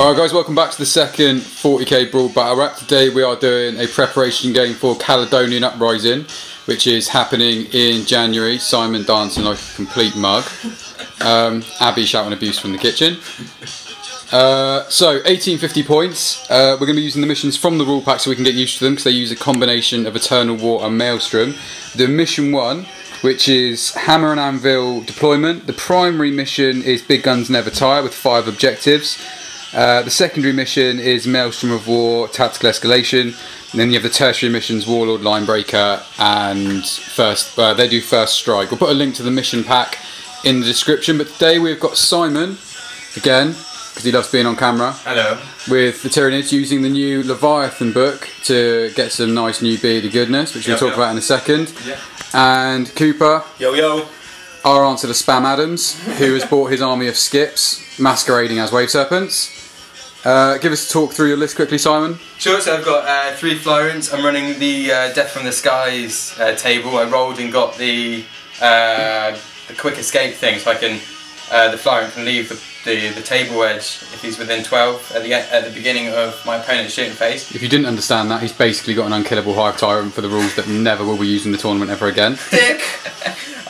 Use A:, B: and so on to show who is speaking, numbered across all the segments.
A: Alright guys, welcome back to the second 40k Brawl Battle Rap. Today we are doing a preparation game for Caledonian Uprising, which is happening in January. Simon dancing like a complete mug. Abby shouting abuse from the kitchen. So 1850 points. We're going to be using the missions from the rule pack so we can get used to them, because they use a combination of Eternal War and Maelstrom. The mission 1, which is Hammer and Anvil deployment. The primary mission is Big Guns Never Tire with 5 objectives. The secondary mission is Maelstrom of War, Tactical Escalation. And then you have the tertiary missions, Warlord, Line-breaker, and they do First Strike. We'll put a link to the mission pack in the description. But today we've got Simon, again, because he loves being on camera.
B: Hello. With
A: the Tyranids, using the new Leviathan book to get some nice new beardy goodness, which we'll talk about in a second. Yep. And Cooper.
B: Yo yo.
A: Our answer to Spam Adams, who has bought his army of skips, masquerading as Wave Serpents. Give us a talk through your list quickly, Simon.
B: Sure, so I've got 3 Flyrants. I'm running the Death from the Skies table. I rolled and got the quick escape thing, so I can the Flyrant can leave the table edge if he's within 12 at the beginning of my opponent's shooting phase.
A: If you didn't understand that, he's basically got an unkillable Hive Tyrant for the rules that never will be used in the tournament ever again.
B: Dick!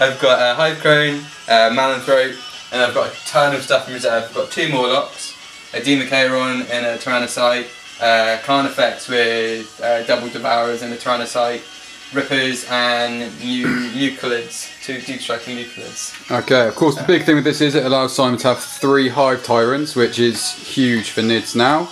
B: I've got Hive Crone, Malanthrope, and I've got a ton of stuff in reserve. I've got 2 Morlocks, a Democairon and a Tyrannocyte, Clan Effects with double Devourers and a Tyrannocyte, Rippers and Nucleids, 2 deep striking Nucleids.
A: Okay, of course the big thing with this is it allows Simon to have 3 Hive Tyrants, which is huge for Nids now.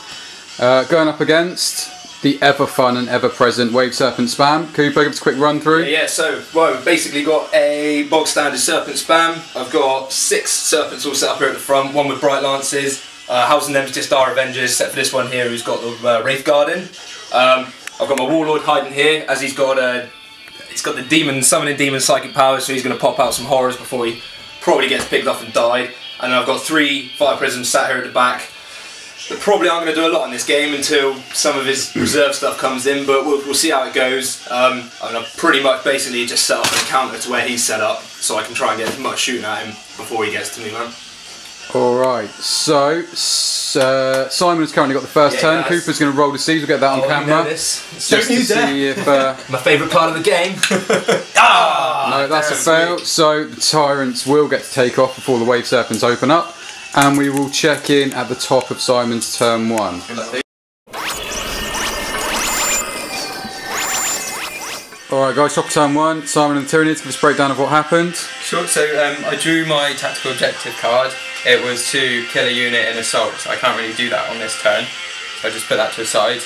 A: Going up against the ever fun and ever present Wave Serpent Spam. Cooper, give us a quick run through.
C: Yeah, so we've basically got a bog standard Serpent Spam. I've got 6 Serpents all set up here at the front, 1 with Bright Lances. Housing them is just our Avengers, except for this one here who's got the Wraith Guardian. I've got my Warlord hiding here, as he's got the demon, summoning demon psychic powers, so he's going to pop out some horrors before he probably gets picked off and died. And then I've got 3 Fire Prisms sat here at the back. They probably aren't going to do a lot in this game until some of his reserve stuff comes in, but we'll see how it goes. I've pretty much basically just set up an counter to where he's set up, so I can try and get as much shooting at him before he gets to me, man.
A: Alright, so Simon has currently got the first turn. Cooper's going to roll the seeds. We'll get that on camera.
C: You know this.
A: Just to see if...
C: my favourite part of the game.
A: No, that's a fail. So the Tyrants will get to take off before the Wave Serpents open up. And we will check in at the top of Simon's turn 1. Alright guys, top of turn 1. Simon and the Tyranids, give us a breakdown of what happened.
B: Sure, so I drew my tactical objective card. It was to kill a unit in assault, so I can't really do that on this turn. So I just put that to the side.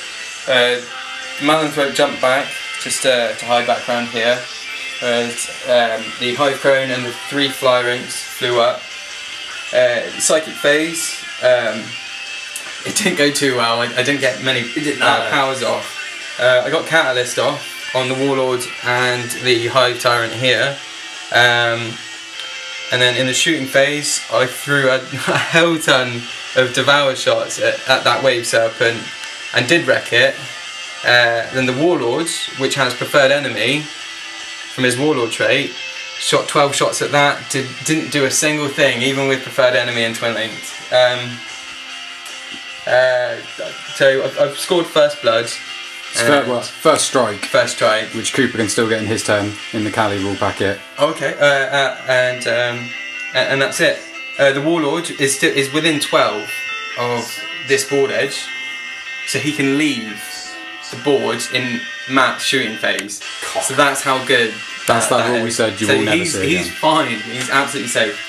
B: Malanthrope jumped back, just to hide back around here. The Hive Crone and the 3 Flyrants flew up. Psychic phase, it didn't go too well. I didn't get many powers off. I got Catalyst off on the Warlord and the Hive Tyrant here. And then in the shooting phase, I threw a hell ton of Devour shots at that Wave Serpent and did wreck it. Then the Warlord, which has Preferred Enemy from his Warlord trait, shot 12 shots at that, didn't do a single thing, even with Preferred Enemy and Twin Linked. So I've scored First Blood.
A: First Strike.
B: First Strike.
A: Which Cooper can still get in his turn in the Cali rule packet.
B: Okay, and that's it. The Warlord is within 12 of this board edge, so he can leave the board in Matt's shooting phase. God. So that's how good.
A: That's that rule we said you will never see.
B: He's fine. He's absolutely safe.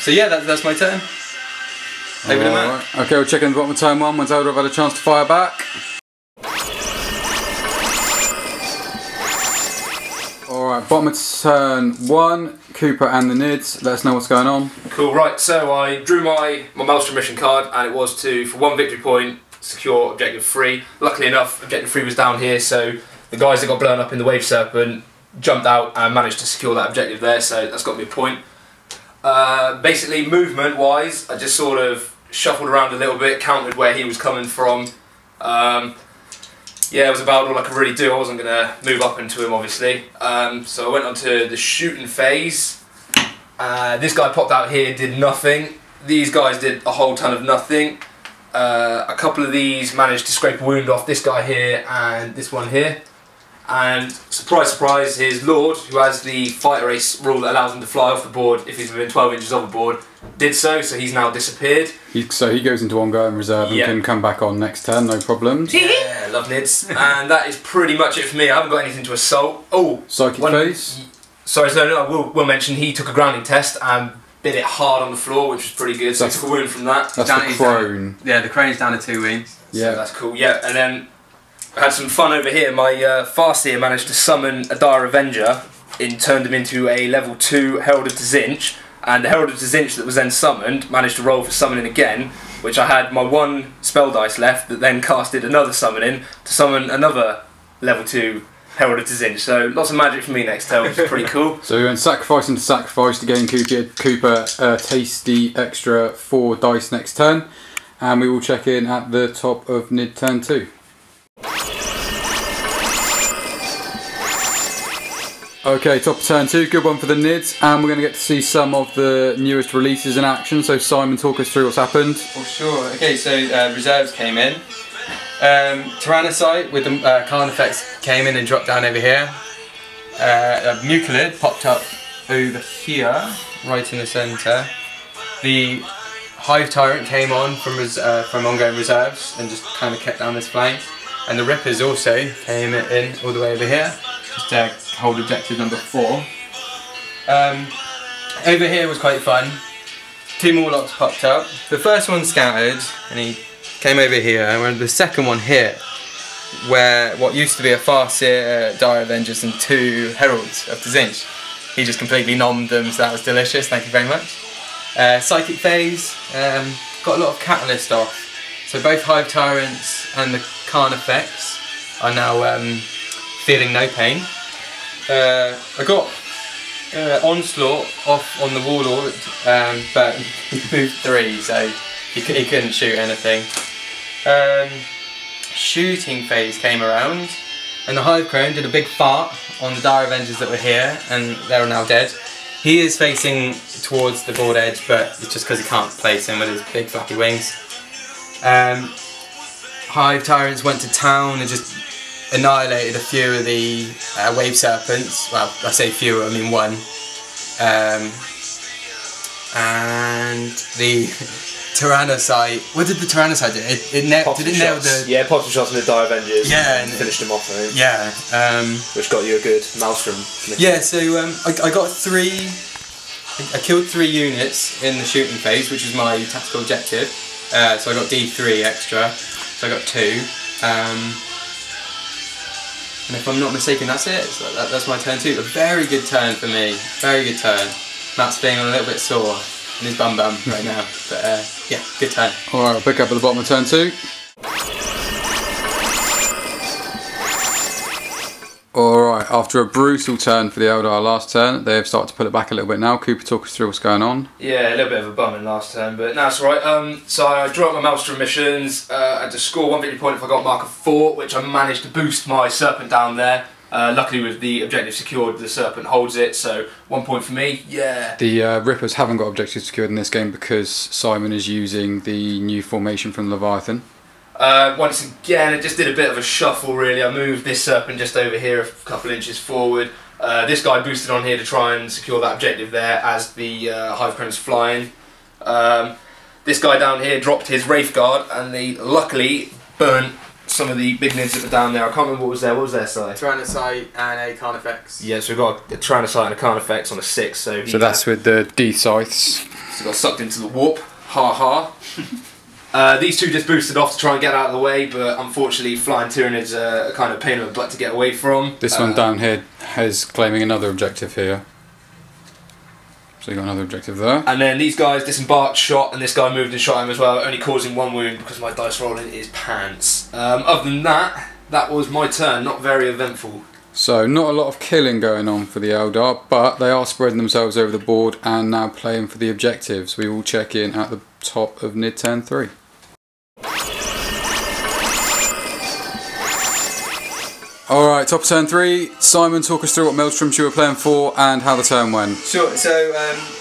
B: So yeah, that's my turn. Over to Matt.
A: Right. Okay, we'll check in the bottom of turn 1 once Eldar have had a chance to fire back. Alright, bottom of turn 1, Cooper and the Nids. Let us know what's going on.
C: Cool, right, so I drew my Maelstrom Mission card, and it was for 1 victory point, secure objective 3. Luckily enough, objective 3 was down here, so the guys that got blown up in the Wave Serpent jumped out and managed to secure that objective there, so that's got me a point. Basically, movement-wise, I just sort of shuffled around a little bit, counted where he was coming from. Yeah, it was about all I could really do. I wasn't going to move up into him, obviously. So I went on to the shooting phase. This guy popped out here, did nothing. These guys did a whole ton of nothing. A couple of these managed to scrape a wound off this guy here and this one here. And surprise, surprise, his Lord, who has the fighter ace rule that allows him to fly off the board if he's within 12 inches of the board, did so he's now disappeared.
A: So he goes into ongoing reserve and can come back on next turn, no problems.
C: Yeah, love nids. And that is pretty much it for me. I haven't got anything to assault. Oh,
A: Psychic phase.
C: Sorry, so no, I will mention he took a grounding test and bit it hard on the floor, which was pretty good. So he took a wound from that.
A: That's the crone.
B: Yeah, the crone's down to 2 wounds.
C: Yeah, so that's cool. Yeah, and then I had some fun over here. My Farseer managed to summon a Dire Avenger and turned him into a level 2 Herald of Tzinch. And the Herald of Tzinch that was then summoned managed to roll for summoning again, which I had my 1 spell dice left that then casted another summoning to summon another level 2 Herald of Tzinch. So lots of magic for me next turn, which is pretty cool.
A: So we went sacrifice into sacrifice to gain Cooper tasty extra 4 dice next turn. And we will check in at the top of mid turn 2. Okay, top of turn 2, good one for the Nids, and we're going to get to see some of the newest releases in action. So Simon, talk us through what's happened.
B: For sure. Okay, so reserves came in. Tyrannocyte with the Carnifex came in and dropped down over here. Mucilid popped up over here, right in the centre. The Hive Tyrant came on from ongoing reserves and just kind of kept down this flank. And the Rippers also came in all the way over here, just to hold objective number 4. Over here was quite fun. 2 Morlocks popped up. The first one scouted and he came over here, and the second one hit where what used to be a Farseer, Dire Avengers and 2 Heralds of Tzinch. He just completely nommed them, so that was delicious, thank you very much. Psychic phase, got a lot of catalyst off. So both Hive Tyrants and the Carnifex are now feeling no pain. I got Onslaught off on the Warlord, but he moved 3, so he couldn't shoot anything. Shooting phase came around, and the Hive Crone did a big fart on the Dire Avengers that were here, and they're now dead. He is facing towards the board edge, but it's just because he can't place him with his big flappy wings. Hive Tyrants went to town and just annihilated a few of the Wave Serpents. Well, I say few, I mean 1. And the Tyrannocyte. What did the Tyrannocyte do? Did it nail the?
C: Yeah, popped some shots in the Dire Avengers.
B: Yeah,
C: and finished them off. I think.
B: Yeah.
C: Which got you a good Maelstrom Mission.
B: Yeah. So I got 3. I killed 3 units in the shooting phase, which was my tactical objective. So I got D3 extra. So I got 2. And if I'm not mistaken, that's it. So that's my turn 2. A very good turn for me. Very good turn. Matt's feeling a little bit sore in his bum right now. But yeah, good turn.
A: Alright, I'll pick up at the bottom of turn 2. Alright, after a brutal turn for the Eldar last turn, they have started to pull it back a little bit now. Cooper, talk us through what's going on.
C: Yeah, a little bit of a bum in last turn, but no, it's alright. So I drew up my Maelstrom missions. I had to score 1 victory point if I got mark of 4, which I managed to boost my Serpent down there. Luckily with the objective secured, the Serpent holds it, so 1 point for me, yeah.
A: The Rippers haven't got objectives secured in this game because Simon is using the new formation from Leviathan.
C: Once again, it just did a bit of a shuffle really. I moved this Serpent just over here a couple inches forward. This guy boosted on here to try and secure that objective there as the Hive Crone's flying. This guy down here dropped his Wraith Guard and they luckily burnt some of the big nids that were down there. I can't remember what was there. What was their side?
B: Tyrannocyte and a Carnifex.
C: Yeah, so we've got a Tyrannocyte and a Carnifex on a 6. So
A: that's with the D-scythes.
C: So got sucked into the warp. Ha ha. These 2 just boosted off to try and get out of the way, but unfortunately Flying Tyranids are a kind of pain in the butt to get away from.
A: This one down here is claiming another objective here. So you got another objective there.
C: And then these guys disembarked, shot, and this guy moved and shot him as well, only causing 1 wound because my dice rolling is pants. Other than that, that was my turn, not very eventful.
A: So not a lot of killing going on for the Eldar, but they are spreading themselves over the board and now playing for the objectives. We will check in at the top of mid turn 3. Alright, top of turn 3. Simon, talk us through what Maelstroms you were playing for and how the turn went.
B: Sure, so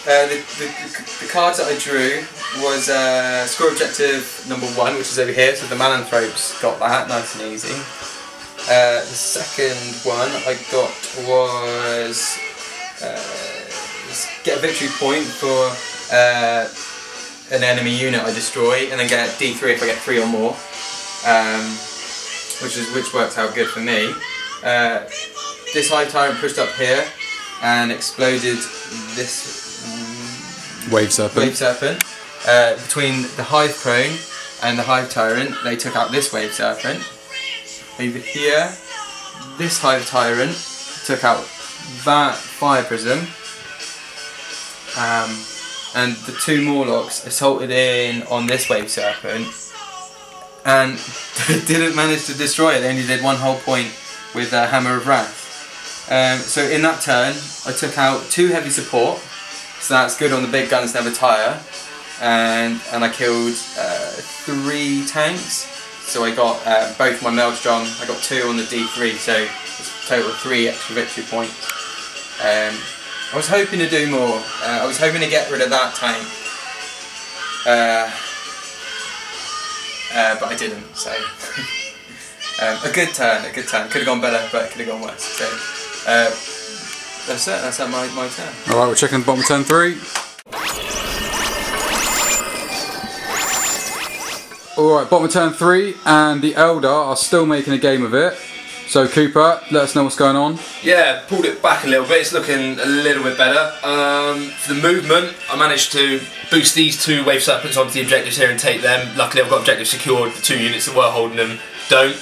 B: the cards that I drew was score objective number 1, which is over here, so the Maelstrom got that, nice and easy. The second one I got was get a victory point for an enemy unit I destroy, and then get D3 if I get 3 or more, which worked out good for me. This Hive Tyrant pushed up here and exploded this
A: Wave Serpent.
B: Between the Hive Crone and the Hive Tyrant, they took out this Wave Serpent. Over here, this Hive Tyrant took out that Fire Prism. And the 2 Morlocks assaulted in on this Wave Serpent and didn't manage to destroy it. They only did 1 whole point with a Hammer of Wrath. So in that turn I took out 2 heavy support, so that's good on the big guns never tire, and I killed 3 tanks, so I got both my Maelstrom. I got 2 on the D3, so it's a total of 3 extra victory points. I was hoping to do more. I was hoping to get rid of that tank, but I didn't. So a good turn. Could have gone better, but it could have gone worse. So that's it. That's my turn.
A: All right, we're checking the bottom of turn 3. All right, bottom of turn 3, and the Eldar are still making a game of it. So Cooper, let us know what's going on.
C: Yeah, pulled it back a little bit. It's looking a little bit better. For the movement, I managed to boost these 2 Wave Serpents onto the objectives here and take them. Luckily I've got objectives secured. The 2 units that were holding them don't.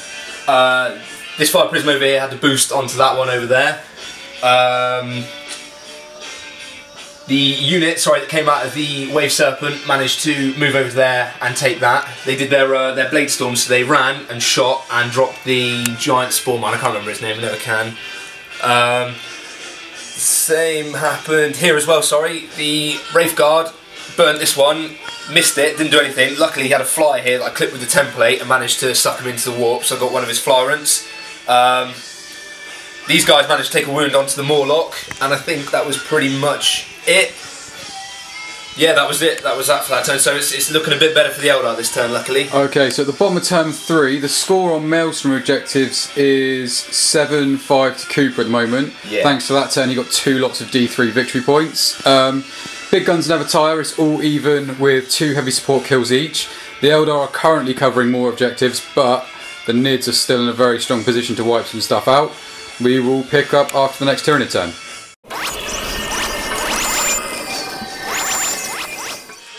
C: This Fire Prism over here had to boost onto that one over there. The unit, that came out of the Wave Serpent managed to move over there and take that. They did their Blade Storms, so they ran and shot and dropped the giant Spore Mine. I can't remember his name, I never can. Same happened here as well, The Wraith Guard burnt this one, missed it, didn't do anything. Luckily he had a fly here that I clipped with the template and managed to suck him into the warp, so I got one of his Flyrants. These guys managed to take a wound onto the Morlock, and I think that was pretty much it. Yeah, that was it. That was that for that turn. So it's looking a bit better for the Eldar this turn, luckily.
A: Okay, so at the bottom of turn 3, the score on Maelstrom objectives is 7-5 to Cooper at the moment.
C: Yeah.
A: Thanks to that turn, he got 2 lots of D3 victory points. Big guns never tire. It's all even with 2 heavy support kills each. The Eldar are currently covering more objectives, but the Nids are still in a very strong position to wipe some stuff out. We will pick up after the next Tyranid turn.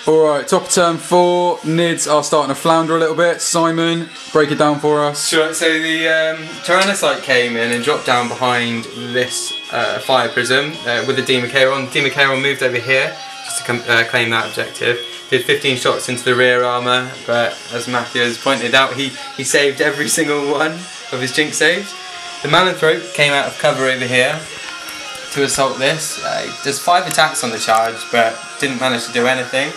A: Alright, top of turn 4, Nids are starting to flounder a little bit. Simon, break it down for us.
B: Sure, so the Tyrannocyte came in and dropped down behind this Fire Prism with the Democairon. Democairon moved over here just to claim that objective. Did 15 shots into the rear armour, but as Matthew has pointed out, he saved every single one of his Jinx saves. The Maelstrom came out of cover over here to assault this. Does 5 attacks on the charge, but didn't manage to do anything.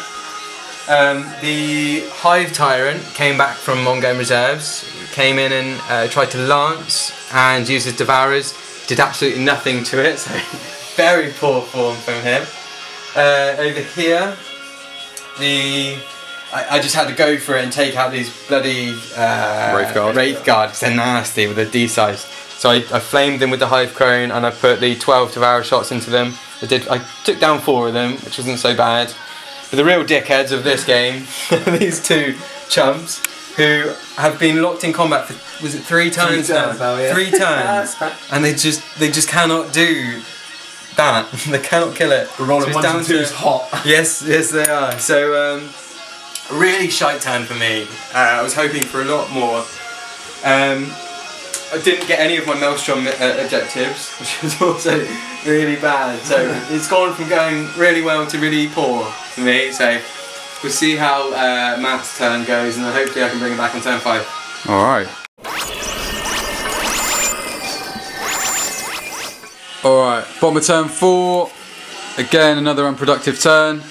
B: The Hive Tyrant came back from ongoing reserves, came in and tried to lance and used his Devourers. Did absolutely nothing to it, so very poor form from him. Over here, I just had to go for it and take out these bloody Wraith Guards. They're nasty with a D-size. So I flamed them with the Hive Crone and I put the 12 Devourer shots into them. I took down 4 of them, which wasn't so bad. But the real dickheads of this game are these 2 chumps who have been locked in combat for, was it 3 turns now? 3 turns. And they just cannot do that. They cannot kill it.
C: We're rolling 1 and 2's hot.
B: Yes they are. So really shite turn for me. I was hoping for a lot more. I didn't get any of my Maelstrom objectives, which was also really bad. So it's gone from going really well to really poor for me. So we'll see how Matt's turn goes, and then hopefully I can bring it back on turn 5.
A: Alright. Alright, bottom of turn 4. Again, another unproductive turn.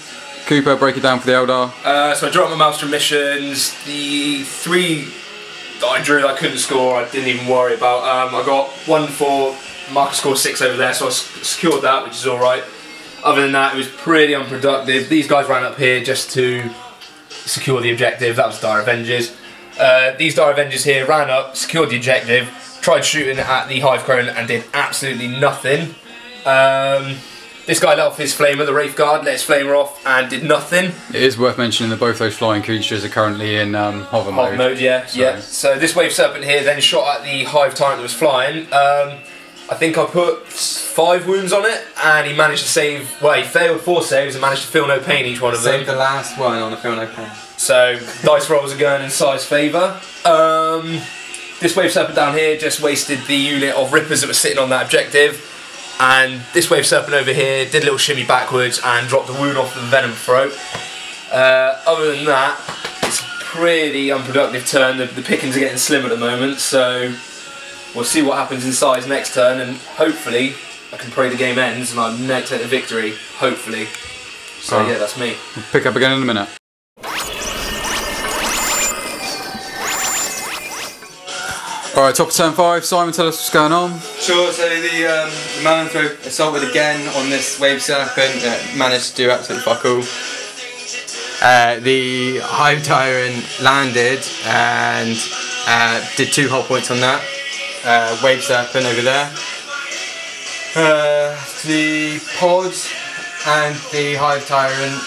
A: Cooper, break it down for the Eldar.
C: So I dropped my Maelstrom missions. The 3 that I drew that I couldn't score, I didn't even worry about. I got 1 for Marker scored 6 over there, so I secured that, which is alright. Other than that, it was pretty unproductive. These guys ran up here just to secure the objective. That was Dire Avengers. These Dire Avengers here ran up, secured the objective, tried shooting at the Hive Crone and did absolutely nothing. This guy let off his flamer, the Wraith Guard, let his flamer off and did nothing.
A: It is worth mentioning that both those flying creatures are currently in hover mode.
C: Hover mode, yeah, yeah. So this Wave Serpent here then shot at the Hive Tyrant that was flying. I think I put 5 wounds on it, and he managed to save. Well, he failed 4 saves and managed to feel no pain each one of them.
B: Saved the last one on the feel no pain.
C: So dice rolls are going in Sai's favour. This Wave Serpent down here just wasted the unit of Rippers that was sitting on that objective, and this Wave Serpent over here did a little shimmy backwards and dropped a wound off the Venom Throat. Other than that, it's a pretty unproductive turn. The pickings are getting slim at the moment, so we'll see what happens in Sai's next turn, and hopefully I can pray the game ends and I take the victory, hopefully. So yeah, that's me.
A: We'll pick up again in a minute. Alright, top of turn 5, Simon, tell us what's going on.
B: Sure, so the Maelstrom Mission assaulted again on this Wave Serpent, managed to do absolutely fuck all. The Hive Tyrant landed and did 2 hull points on that. Wave Serpent over there. The pod and the Hive Tyrant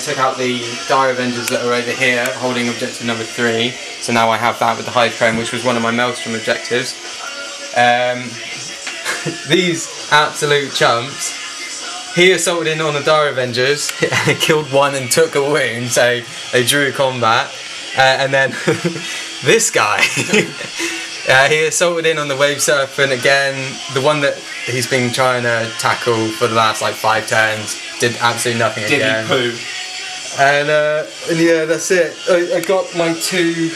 B: took out the Dire Avengers that are over here, holding objective number 3. So now I have that with the Hive Crone, which was one of my Maelstrom objectives. These absolute chumps. He assaulted in on the Dire Avengers, killed 1 and took a wound, so they drew combat. And then this guy, he assaulted in on the Wave Serpent again, the one that he's been trying to tackle for the last like 5 turns, did absolutely nothing again.
C: Did he poo?
B: And yeah, that's it. I got my 2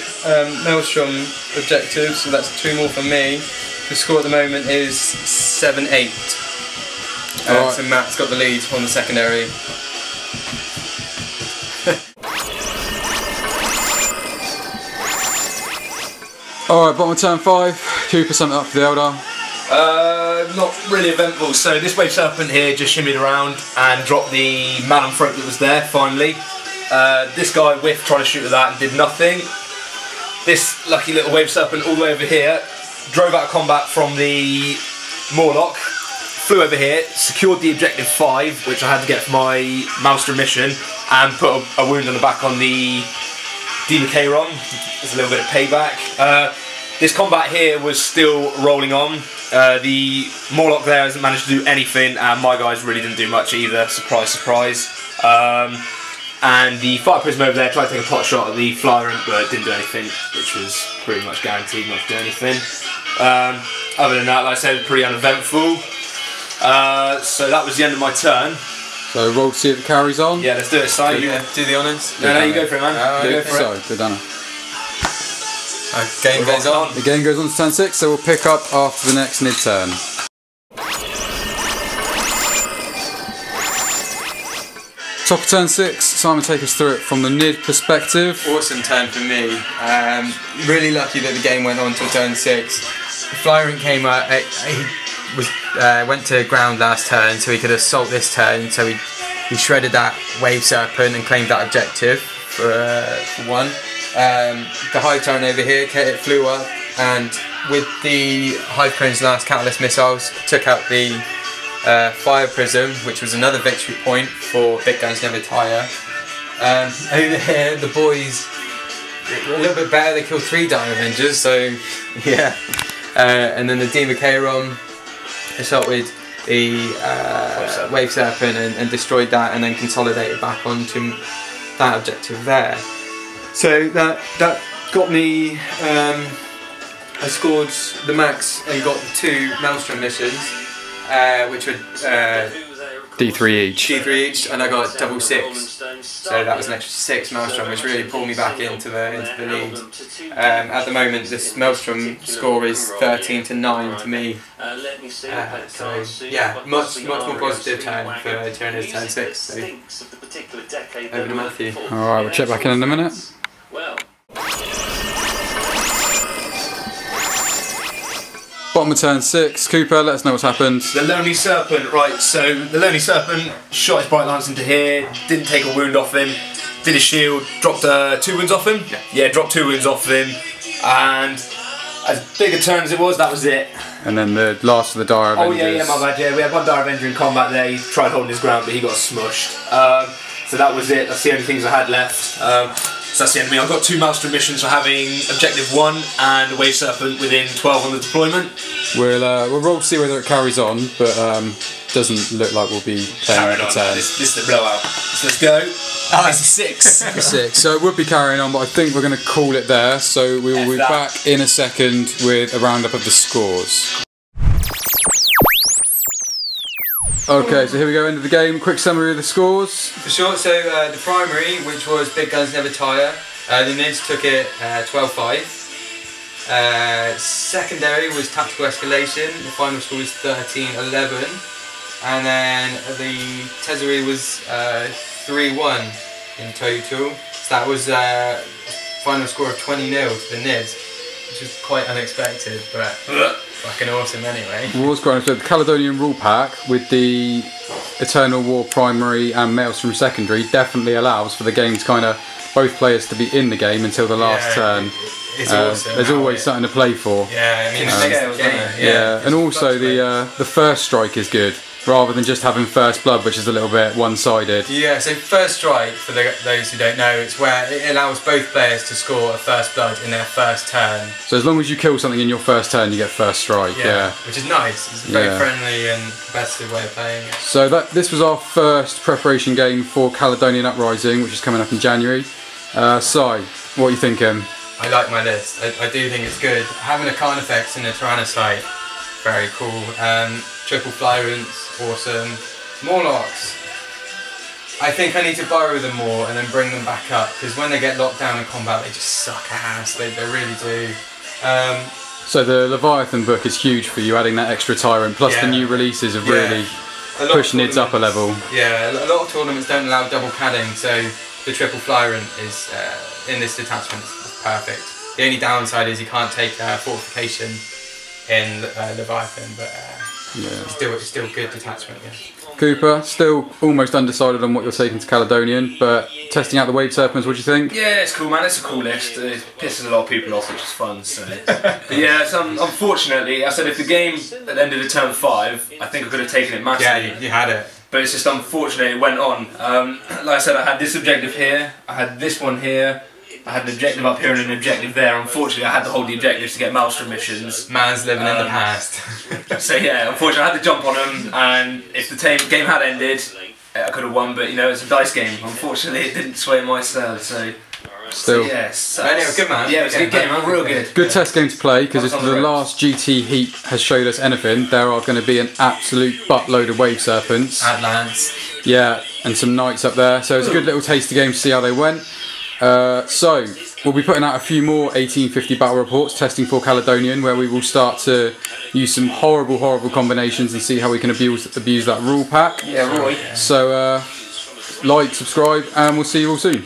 B: Maelstrom objectives, so that's 2 more for me. The score at the moment is 7-8.
A: Right.
B: So Matt's got the lead on the secondary.
A: Alright, bottom of turn 5, Cooper something up for the Eldar.
C: Not really eventful. So this Wave Serpent here just shimmied around and dropped the Maelstrom Throat that was there, finally. This guy whiffed trying to shoot at that and did nothing. This lucky little Wave Serpent all the way over here drove out of combat from the Morlock, flew over here, secured the objective 5, which I had to get for my Maelstrom Mission, and put a wound on the back on the Democairon. There's a little bit of payback. This combat here was still rolling on. The Morlock there hasn't managed to do anything, and my guys really didn't do much either. Surprise, surprise. And the Fire Prism over there tried to take a pot shot at the Flyer, but didn't do anything, which was pretty much guaranteed not to do anything. Other than that, like I said, it was pretty uneventful. So that was the end of my turn.
A: So roll to see if it carries on.
C: Yeah, let's do it, Si.
B: Yeah, do the honours.
C: No, you go for it, man. You go for it.
A: So, good done.
B: Game goes on.
A: The game goes on to turn 6, so we'll pick up after the next mid-turn. Top of turn 6, Simon, take us through it from the Nid perspective.
B: Awesome turn for me. Really lucky that the game went on till turn 6. The Flyrant came out, he went to ground last turn, so he could assault this turn, so he shredded that Wave Serpent and claimed that objective for 1. The Hive Tyrant over here, it flew up, and with the Hive Crone's last Catalyst missiles, took out the Fire Prism, which was another victory point for Big Guns Never Tire. Over here, the boys were a little bit better, they killed 3 Dire Avengers, so yeah. And then the Democairon assaulted the Wave Serpent and destroyed that, and then consolidated back onto that objective there. So that got me, I scored the max and got the 2 Maelstrom missions, which were
A: D3 each.
B: D3 each, and I got double 6. So that was an extra 6 Maelstrom, which really pulled me back into the lead. At the moment, this Maelstrom score is 13-9 to me. So yeah, much more positive turn for Tyranids turn 6. So over to Matthew.
A: Alright, we'll check back in a minute. Bottom of turn 6. Cooper, let us know what's happened.
C: The Lonely Serpent, right, so the Lonely Serpent shot his Bright Lance into here, didn't take a wound off him, did his shield, dropped 2 wounds off him. Yeah, dropped 2 wounds off him, and as big a turn as it was, that was it.
A: And then the last of the Dire Avengers.
C: Oh yeah, my bad, yeah, we had one Dire Avenger in combat there, he tried holding his ground but he got smushed. So that was it, that's the only things I had left. So that's the end of me. I've got 2 Maelstrom missions for having Objective 1 and a Wave Serpent within 12 on the deployment.
A: We'll roll to see whether it carries on, but doesn't look like we'll be playing at 10.
C: This is the blowout. So let's go. Oh, it's a 6.
A: 6. So it would be carrying on, but I think we're going to call it there. So we will be back in a second with a roundup of the scores. Okay, so here we go, end of the game. Quick summary of the scores.
B: For sure, so the primary, which was Big Guns Never Tire, the Nids took it 12-5. Secondary was Tactical Escalation, the final score was 13-11. And then the Tezzeri was 3-1 in total. So that was final score of 20-0 to the Nids, which was quite unexpected, but fucking awesome anyway.
A: Rules quite the Caledonian rule pack with the Eternal War primary and Maelstrom secondary definitely allows for the game to kind of both players to be in the game until the last turn.
B: It's awesome.
A: There's always something to play for.
B: Yeah, I mean, it makes the game.
A: Yeah, and also the first strike is good, rather than just having first blood, which is a little bit one-sided.
B: Yeah, so first strike, for those who don't know, it's where it allows both players to score a first blood in their first turn.
A: So as long as you kill something in your first turn, you get first strike. Yeah.
B: Which is nice. It's a very friendly and competitive way of playing it.
A: So this was our first preparation game for Caledonian Uprising, which is coming up in January. Si, what are you thinking?
B: I like my list. I do think it's good. Having a Carnifex and a Tyrannocyte, very cool. Triple Flyrants, awesome. Morlocks. I think I need to borrow them more and then bring them back up, because when they get locked down in combat, they just suck ass. They really do.
A: So the Leviathan book is huge for you, adding that extra Tyrant, plus the new releases have really pushed Nids up a level.
B: Yeah, a lot of tournaments don't allow double cadding, so the Triple Flyrant is in this detachment is perfect. The only downside is you can't take fortification in Leviathan, but it's still good detachment. Yeah.
A: Cooper, still almost undecided on what you're taking to Caledonian, but testing out the Wave Serpents, what do you think?
C: Yeah, it's cool, man. It's a cool list. It pisses a lot of people off, which is fun. So, but yeah, so unfortunately, I said if the game had ended at turn 5, I think I could have taken it massively.
B: Yeah, you had it.
C: But it's just unfortunate it went on. Like I said, I had this objective here, I had this one here, I had an objective up here and an objective there. Unfortunately, I had to hold the objectives to get Maelstrom missions.
B: Man's living in the past.
C: So yeah, unfortunately, I had to jump on them, and if the game had ended, I could have won. But you know, it's a dice game. Unfortunately, it didn't sway my side. So.
A: Still.
C: Yes.
B: Anyway, good man.
C: Yeah, it was a good game, man. Real good.
A: Good test game to play, because if the last GT heat has showed us anything, there are going to be an absolute buttload of Wave Serpents.
B: Atlants.
A: Yeah, and some Knights up there. So it's a good little tasty game to see how they went. So we'll be putting out a few more 1850 battle reports testing for Caledonian, where we will start to use some horrible combinations and see how we can abuse that rule pack.
C: Yeah, Roy.
A: So like, subscribe, and we'll see you all soon.